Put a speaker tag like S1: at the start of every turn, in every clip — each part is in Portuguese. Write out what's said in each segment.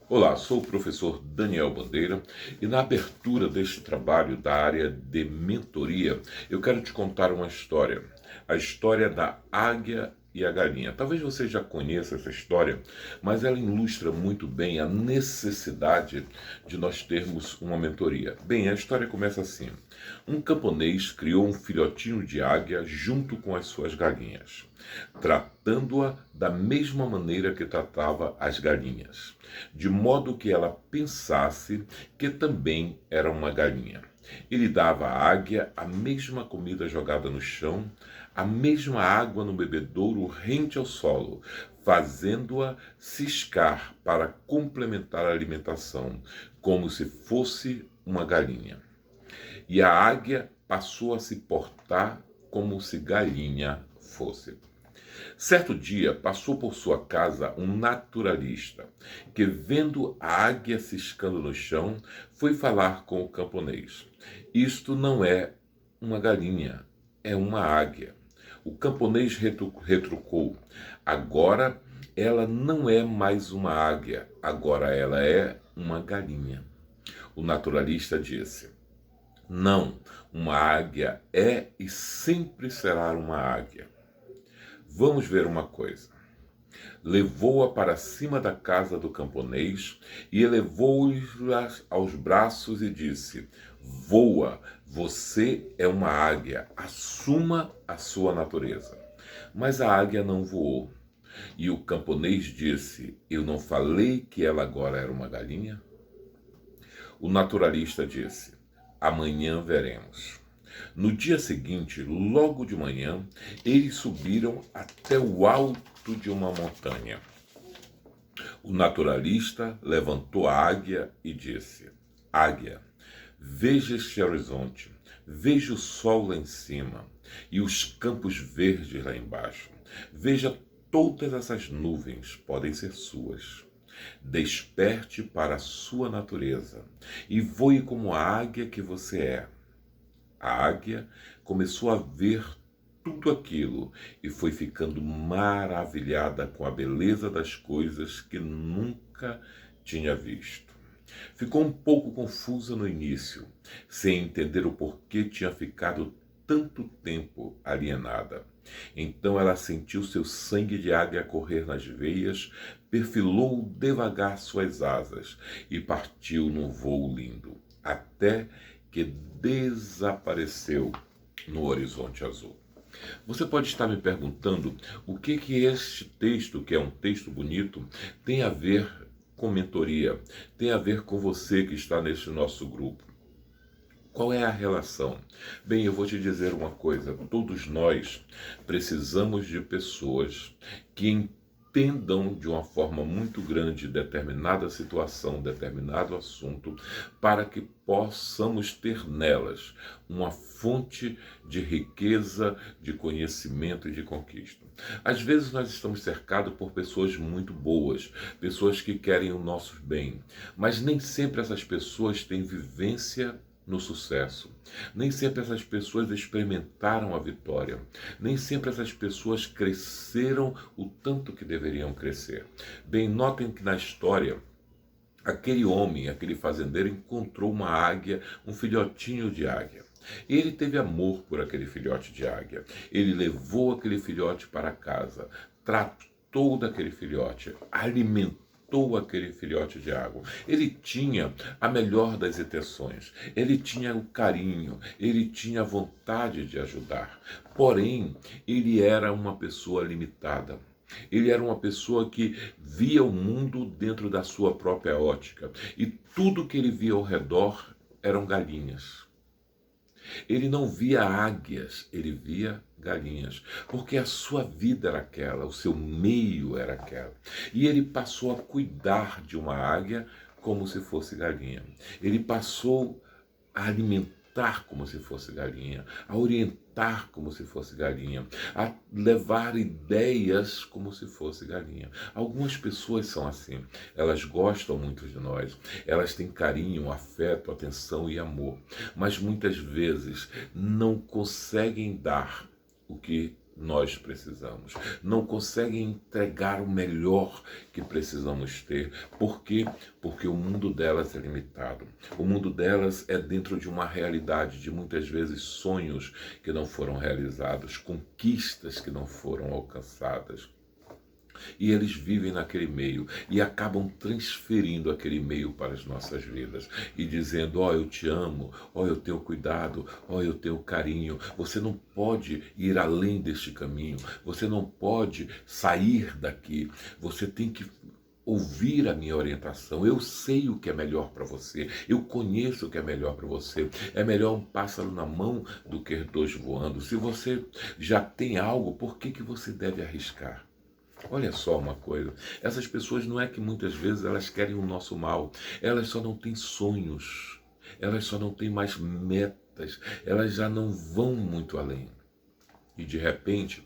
S1: Olá, sou o professor Daniel Bandeira e na abertura deste trabalho da área de mentoria, eu quero te contar uma história. A história da águia e a galinha. Talvez você já conheça essa história, mas ela ilustra muito bem a necessidade de nós termos uma mentoria. Bem, a história começa assim. Um camponês criou um filhotinho de águia junto com as suas galinhas, tratando-a da mesma maneira que tratava as galinhas, de modo que ela pensasse que também era uma galinha. Ele dava à águia a mesma comida jogada no chão, a mesma água no bebedouro rente ao solo, fazendo-a ciscar para complementar a alimentação, como se fosse uma galinha. E a águia passou a se portar como se galinha fosse. Certo dia passou por sua casa um naturalista, que, vendo a águia ciscando no chão, foi falar com o camponês. Isto não é uma galinha, é uma águia. O camponês retrucou. Agora ela não é mais uma águia, agora ela é uma galinha. O naturalista disse: não, uma águia é e sempre será uma águia. Vamos ver uma coisa. Levou-a para cima da casa do camponês e elevou-a aos braços e disse: voa, você é uma águia, assuma a sua natureza. Mas a águia não voou. E o camponês disse: eu não falei que ela agora era uma galinha? O naturalista disse: amanhã veremos. No dia seguinte, logo de manhã, eles subiram até o alto de uma montanha. O naturalista levantou a águia e disse: águia, veja este horizonte, veja o sol lá em cima e os campos verdes lá embaixo. Veja todas essas nuvens, podem ser suas. Desperte para a sua natureza e voe como a águia que você é. A águia começou a ver tudo aquilo e foi ficando maravilhada com a beleza das coisas que nunca tinha visto. Ficou um pouco confusa no início, sem entender o porquê tinha ficado tanto tempo alienada. Então ela sentiu seu sangue de águia correr nas veias, perfilou devagar suas asas e partiu num voo lindo, até que desapareceu no horizonte azul. Você pode estar me perguntando o que este texto, que é um texto bonito, tem a ver com mentoria, tem a ver com você que está neste nosso grupo. Qual é a relação? Bem, eu vou te dizer uma coisa: todos nós precisamos de pessoas que entendam de uma forma muito grande determinada situação, determinado assunto, para que possamos ter nelas uma fonte de riqueza, de conhecimento e de conquista. Às vezes nós estamos cercados por pessoas muito boas, pessoas que querem o nosso bem, mas nem sempre essas pessoas têm vivência no sucesso. Nem sempre essas pessoas experimentaram a vitória. Nem sempre essas pessoas cresceram o tanto que deveriam crescer. Bem, notem que na história, aquele homem, aquele fazendeiro, encontrou uma águia, um filhotinho de águia. Ele teve amor por aquele filhote de águia. Ele levou aquele filhote para casa, tratou daquele filhote, alimentou aquele filhote de água. Ele tinha a melhor das intenções, ele tinha o carinho, ele tinha a vontade de ajudar. Porém, ele era uma pessoa limitada. Ele era uma pessoa que via o mundo dentro da sua própria ótica. E tudo que ele via ao redor eram galinhas. Ele não via águias, ele via galinhas, porque a sua vida era aquela, o seu meio era aquela. E ele passou a cuidar de uma águia como se fosse galinha. Ele passou a alimentar como se fosse galinha, a orientar como se fosse galinha, a levar ideias como se fosse galinha. Algumas pessoas são assim, elas gostam muito de nós, elas têm carinho, afeto, atenção e amor, mas muitas vezes não conseguem dar o que nós precisamos, não conseguem entregar o melhor que precisamos ter. Por quê? Porque o mundo delas é limitado. O mundo delas é dentro de uma realidade de muitas vezes sonhos que não foram realizados, conquistas que não foram alcançadas. E eles vivem naquele meio e acabam transferindo aquele meio para as nossas vidas e dizendo: ó, eu te amo, ó, eu tenho cuidado, ó, eu tenho carinho. Você não pode ir além deste caminho, você não pode sair daqui, você tem que ouvir a minha orientação. Eu sei o que é melhor para você, eu conheço o que é melhor para você. É melhor um pássaro na mão do que dois voando. Se você já tem algo, por que você deve arriscar? Olha só uma coisa, essas pessoas não é que muitas vezes elas querem o nosso mal, elas só não têm sonhos, elas só não têm mais metas, elas já não vão muito além. E de repente,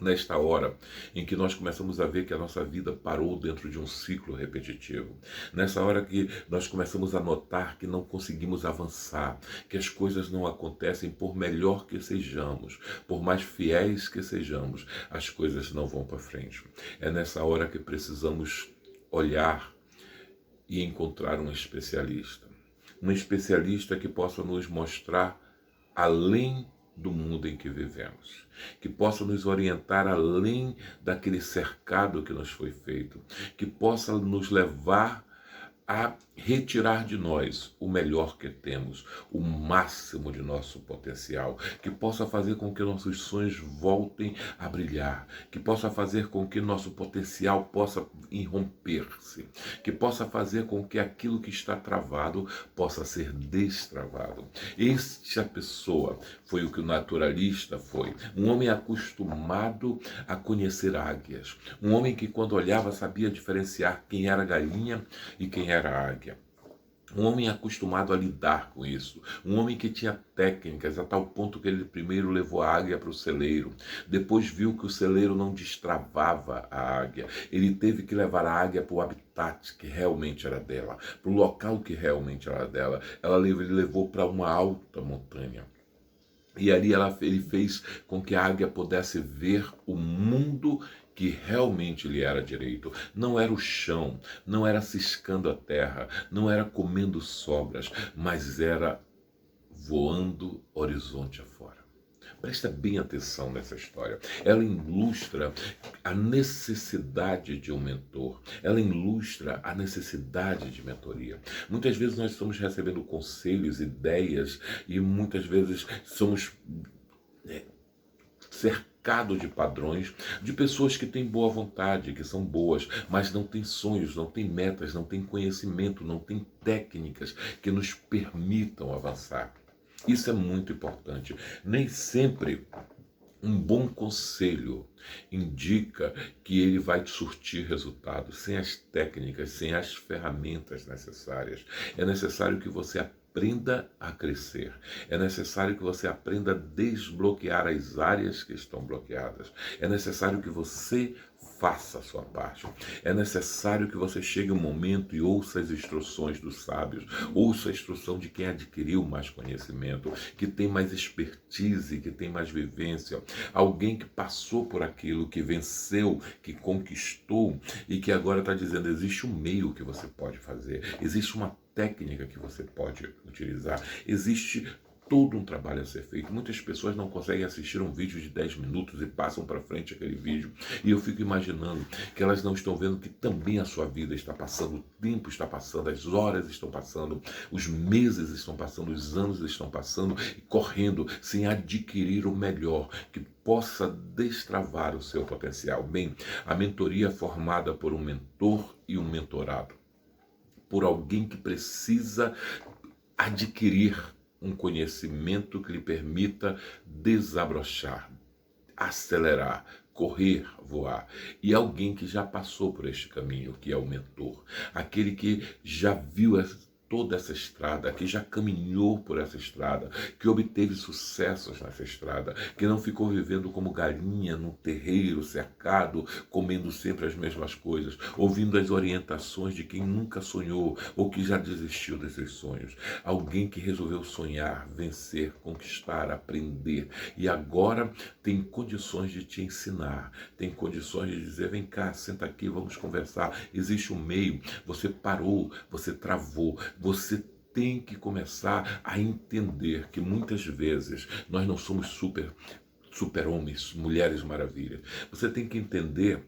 S1: nesta hora em que nós começamos a ver que a nossa vida parou dentro de um ciclo repetitivo, nessa hora que nós começamos a notar que não conseguimos avançar, que as coisas não acontecem, por melhor que sejamos, por mais fiéis que sejamos, as coisas não vão para frente. É nessa hora que precisamos olhar e encontrar um especialista que possa nos mostrar além do mundo em que vivemos, que possa nos orientar além daquele cercado que nos foi feito, que possa nos levar a retirar de nós o melhor que temos, o máximo de nosso potencial, que possa fazer com que nossos sonhos voltem a brilhar, que possa fazer com que nosso potencial possa irromper-se, que possa fazer com que aquilo que está travado possa ser destravado. Esta pessoa foi o que o naturalista foi, um homem acostumado a conhecer águias, um homem que quando olhava sabia diferenciar quem era galinha e quem era águia. Um homem acostumado a lidar com isso, um homem que tinha técnicas a tal ponto que ele primeiro levou a águia para o celeiro, depois viu que o celeiro não destravava a águia, ele teve que levar a águia para o habitat que realmente era dela, para o local que realmente era dela. Ele levou para uma alta montanha. E ali ele fez com que a águia pudesse ver o mundo que realmente lhe era direito. Não era o chão, não era ciscando a terra, não era comendo sobras, mas era voando horizonte afora. Presta bem atenção nessa história. Ela ilustra a necessidade de um mentor. Ela ilustra a necessidade de mentoria. Muitas vezes nós estamos recebendo conselhos, ideias, e muitas vezes somos cercados de padrões, de pessoas que têm boa vontade, que são boas, mas não têm sonhos, não têm metas, não têm conhecimento, não têm técnicas que nos permitam avançar. Isso é muito importante. Nem sempre um bom conselho indica que ele vai surtir resultados sem as técnicas, sem as ferramentas necessárias. É necessário que você aprenda a crescer. É necessário que você aprenda a desbloquear as áreas que estão bloqueadas. É necessário que você faça a sua parte. É necessário que você chegue um momento e ouça as instruções dos sábios, ouça a instrução de quem adquiriu mais conhecimento, que tem mais expertise, que tem mais vivência, alguém que passou por aquilo, que venceu, que conquistou e que agora está dizendo: existe um meio que você pode fazer, existe uma técnica que você pode utilizar, existe todo um trabalho a ser feito. Muitas pessoas não conseguem assistir um vídeo de 10 minutos e passam para frente aquele vídeo. E eu fico imaginando que elas não estão vendo que também a sua vida está passando, o tempo está passando, as horas estão passando, os meses estão passando, os anos estão passando e correndo sem adquirir o melhor que possa destravar o seu potencial. Bem, a mentoria é formada por um mentor e um mentorado, por alguém que precisa adquirir um conhecimento que lhe permita desabrochar, acelerar, correr, voar. E alguém que já passou por este caminho, que é o mentor. Aquele que já viu toda essa estrada, que já caminhou por essa estrada, que obteve sucessos nessa estrada, que não ficou vivendo como galinha num terreiro cercado, comendo sempre as mesmas coisas, ouvindo as orientações de quem nunca sonhou ou que já desistiu desses sonhos. Alguém que resolveu sonhar, vencer, conquistar, aprender e agora tem condições de te ensinar, tem condições de dizer: vem cá, senta aqui, vamos conversar. Existe um meio, você parou, você travou, você tem que começar a entender que muitas vezes nós não somos super-homens, mulheres maravilhas. Você tem que entender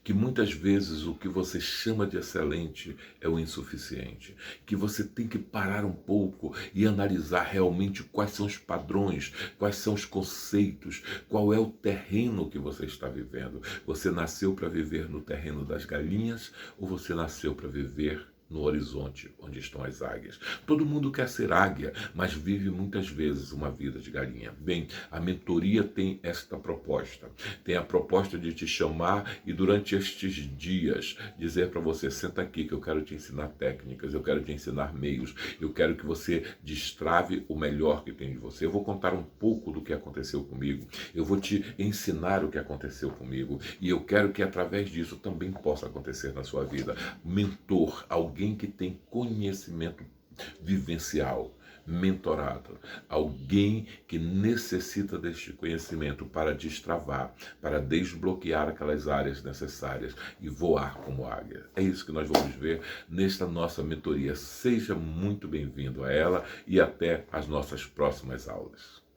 S1: que muitas vezes o que você chama de excelente é o insuficiente, que você tem que parar um pouco e analisar realmente quais são os padrões, quais são os conceitos, qual é o terreno que você está vivendo. Você nasceu para viver no terreno das galinhas ou você nasceu para viver no horizonte onde estão as águias? Todo mundo quer ser águia, mas vive muitas vezes uma vida de galinha. Bem, a mentoria tem esta proposta. Tem a proposta de te chamar e durante estes dias dizer para você: senta aqui que eu quero te ensinar técnicas, eu quero te ensinar meios, eu quero que você destrave o melhor que tem de você. Eu vou contar um pouco do que aconteceu comigo, eu vou te ensinar o que aconteceu comigo e eu quero que através disso também possa acontecer na sua vida. Mentor, alguém que tem conhecimento vivencial, mentorado, alguém que necessita deste conhecimento para destravar, para desbloquear aquelas áreas necessárias e voar como águia. É isso que nós vamos ver nesta nossa mentoria. Seja muito bem-vindo a ela e até as nossas próximas aulas.